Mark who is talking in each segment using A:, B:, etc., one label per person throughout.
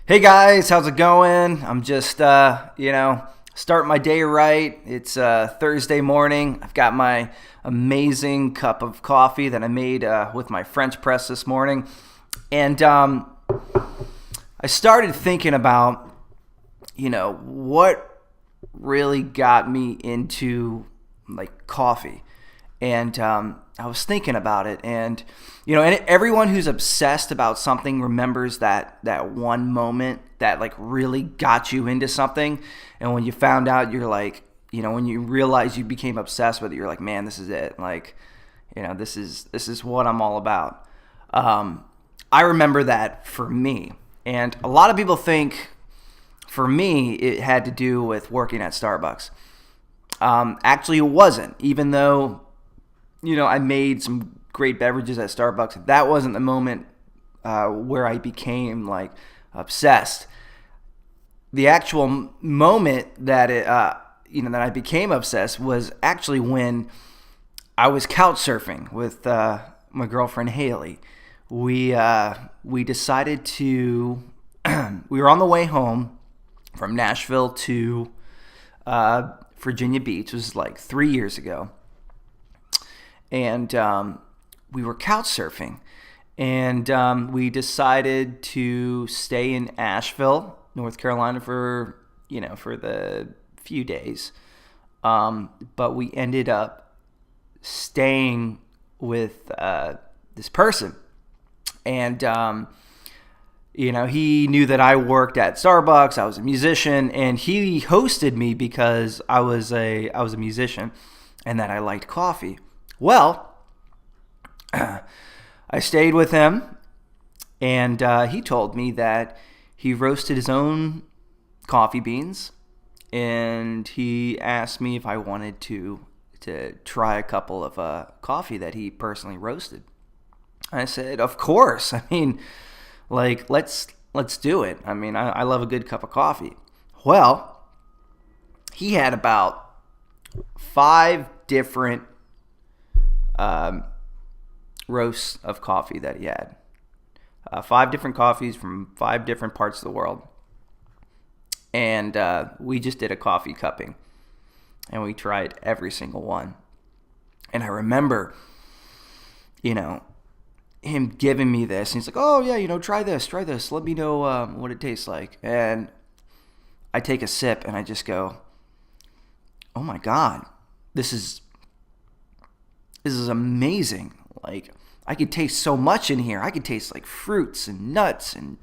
A: Hey guys, how's it going? I'm just, starting my day right. It's Thursday morning. I've got my amazing cup of coffee that I made with my French press this morning. And I started thinking about, what really got me into like coffee. And I was thinking about it, and and everyone who's obsessed about something remembers that one moment that like really got you into something, and when you found out, you're like, when you realize you became obsessed with it, you're like, man, this is it. Like, this is what I'm all about. I remember that for me, and a lot of people think for me it had to do with working at Starbucks. Actually, it wasn't, even though I made some great beverages at Starbucks. That wasn't the moment where I became like obsessed. The actual moment that that I became obsessed was actually when I was couch surfing with my girlfriend Haley. We decided to we were on the way home from Nashville to Virginia Beach. It was like 3 years ago. And we were couch surfing, and we decided to stay in Asheville, North Carolina, for the few days. But we ended up staying with this person, and he knew that I worked at Starbucks. I was a musician, and he hosted me because I was a musician, and that I liked coffee. Well, I stayed with him, and he told me that he roasted his own coffee beans, and he asked me if I wanted to try a couple of coffee that he personally roasted. I said, of course. I mean, like, let's do it. I mean, I love a good cup of coffee. Well, he had about 5 different roasts of coffee that he had. 5 different coffees from 5 different parts of the world. And we just did a coffee cupping. And we tried every single one. And I remember, him giving me this. And he's like, oh, yeah, try this. Let me know what it tastes like. And I take a sip and I just go, oh my God, this is amazing. Like, I could taste so much in here. I could taste like fruits and nuts and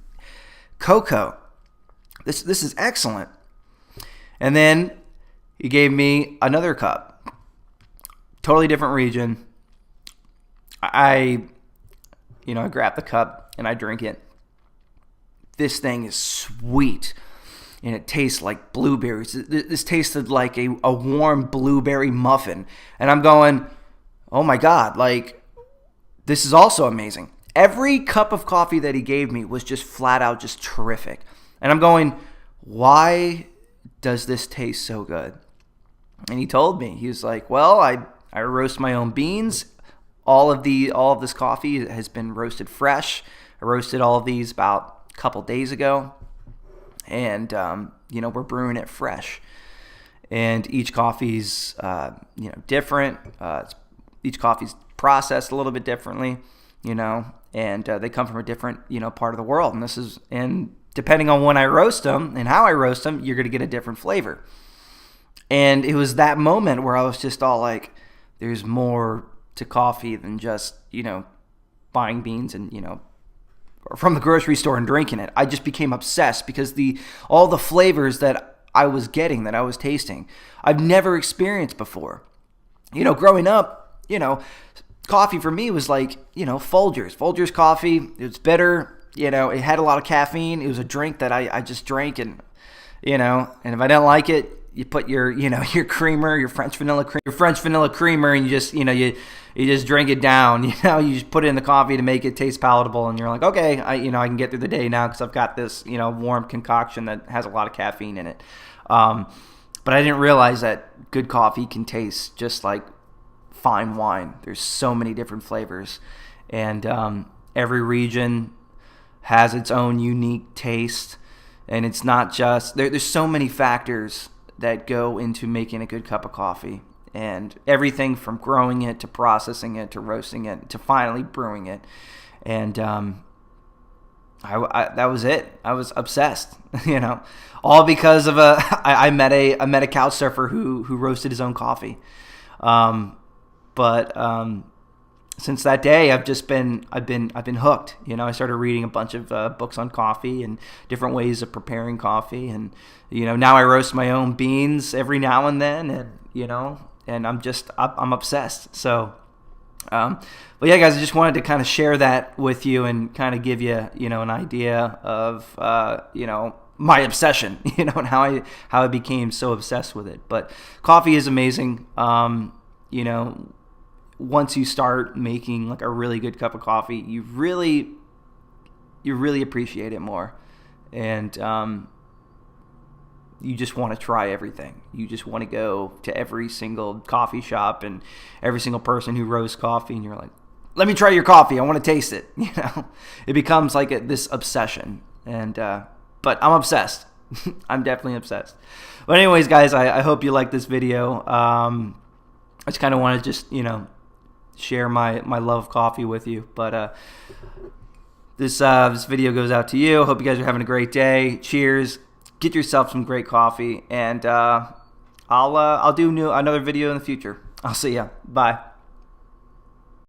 A: cocoa. This is excellent. And then he gave me another cup. Totally different region. I grab the cup and I drink it. This thing is sweet. And it tastes like blueberries. This tasted like a warm blueberry muffin. And I'm going, oh my God, like, this is also amazing. Every cup of coffee that he gave me was just flat out just terrific. And I'm going, why does this taste so good? And he told me, he was like, well, I roast my own beans. All of this coffee has been roasted fresh. I roasted all of these about a couple days ago. And, we're brewing it fresh. And each coffee's, different. Each coffee's processed a little bit differently, and they come from a different, part of the world. And depending on when I roast them and how I roast them, you're going to get a different flavor. And it was that moment where I was just all like, there's more to coffee than just, buying beans and, from the grocery store and drinking it. I just became obsessed because all the flavors that I was getting, that I was tasting, I've never experienced before. Growing up, coffee for me was like, Folgers. Folgers coffee, it was bitter, it had a lot of caffeine. It was a drink that I just drank, and, and if I didn't like it, you put your, your creamer, your French vanilla creamer, and you just, you just drink it down, you just put it in the coffee to make it taste palatable, and you're like, okay, I can get through the day now because I've got this, warm concoction that has a lot of caffeine in it. But I didn't realize that good coffee can taste just like fine wine. There's so many different flavors, and every region has its own unique taste. And it's not just there's so many factors that go into making a good cup of coffee, and everything from growing it to processing it to roasting it to finally brewing it. And that was it. I was obsessed, all because of I met a couch surfer who roasted his own coffee. But since that day, I've been hooked. I started reading a bunch of books on coffee and different ways of preparing coffee, and now I roast my own beans every now and then, and I'm obsessed. So. But yeah, guys, I just wanted to kind of share that with you and kind of give you, an idea of, my obsession, and how I became so obsessed with it. But coffee is amazing. Once you start making like a really good cup of coffee, you really appreciate it more. And, you just want to try everything. You just want to go to every single coffee shop and every single person who roasts coffee, and you're like, let me try your coffee. I want to taste it. It becomes like this obsession. And but I'm obsessed. I'm definitely obsessed. But anyways, guys, I hope you like this video. I just kind of want to just share my love of coffee with you. But this video goes out to you. Hope you guys are having a great day. Cheers. Get yourself some great coffee, and I'll do another video in the future. I'll see ya. Bye.